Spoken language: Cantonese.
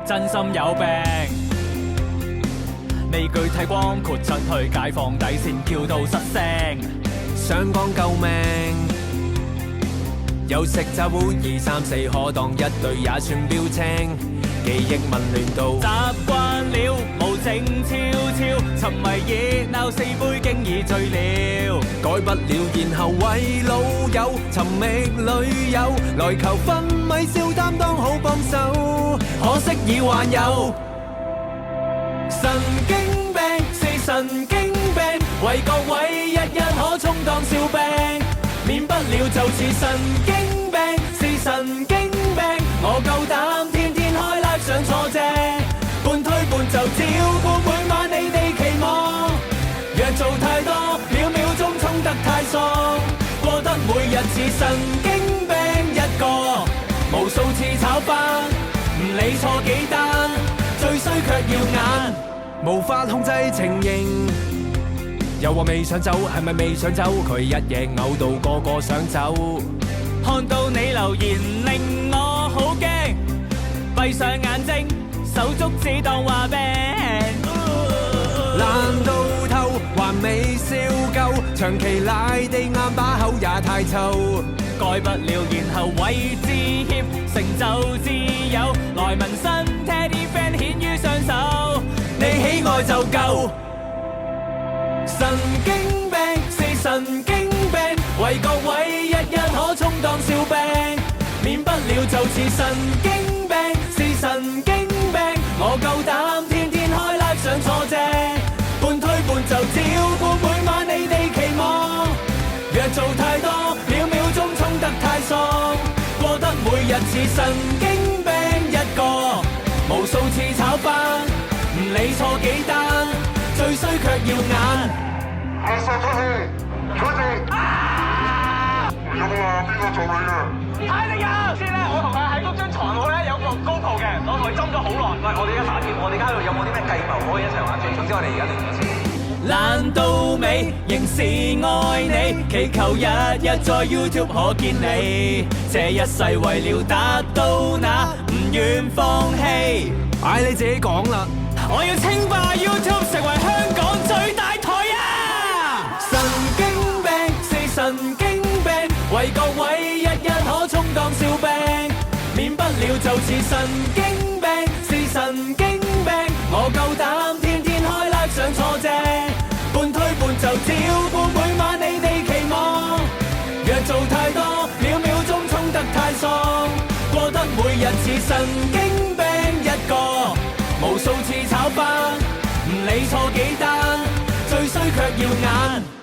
真心有病。呢句睇光豁出去，解放底線，叫到失聲。想講救命，有食就碗2、3、4可當一對，也算標青。記憶紊亂到習慣了無靜悄悄，沉迷熱鬧4杯經已醉了。改不了，然後為老友尋覓女友，來求分米笑擔當好幫手，可惜已還有神經病，是神經病，為各位一可充當笑柄，免不了就似神經病，是神經病，我夠膽天天開 live 上錯正，半推半就照顧每晚你哋期望，若做太多，秒秒鐘衝得太爽，過得每日似神經病一個，無數次炒飯，唔理錯幾單，最衰卻要眼，無法控制情形。又話未想走，係咪未想走？佢一夜嘔到個個想走。看到你留言令我好驚，閉上眼睛，手足只當話柄。爛到透，還未笑夠，長期賴地硬把口也太臭。改不了，然後為致歉，成就自由，來紋身 Teddy Fan 顯於雙手，你喜愛就夠。神經病是神經病，為各位一可充當笑柄，免不了就似神經病，是神經病，我夠膽天天開 live 上錯正，半推半就照顧每晚你哋期望，若做太多，秒秒鐘衝得太爽，過得每日似神經病一個，無數次炒飯，唔理錯幾單，最衰卻要眼。垃圾出去，出去！有冇話邊個做你嘅？睇你啊！先咧，我同佢喺嗰張床度咧有個高鋪嘅，我同佢斟咗好耐。喂，我哋而家打添，我哋而家有冇啲咩計謀可以一齊玩最？總之我哋而家嚟咗先。爛到尾，仍是愛你，祈求日日在 YouTube 可見你。這一世為了達到那，唔願放棄。唉，你自己講啦。我要稱霸 YouTube， 成為香港最大台啊！神經病是神經病，為各位一可充當笑柄，免不了就似神經病，是神經病，我夠膽天天開 live 上錯正，半推半就照顧每晚你哋期望，若做太多，秒秒鐘衝得太爽，過得每日似神經病一個，無數次炒飯，唔理錯幾單，最衰卻要眼。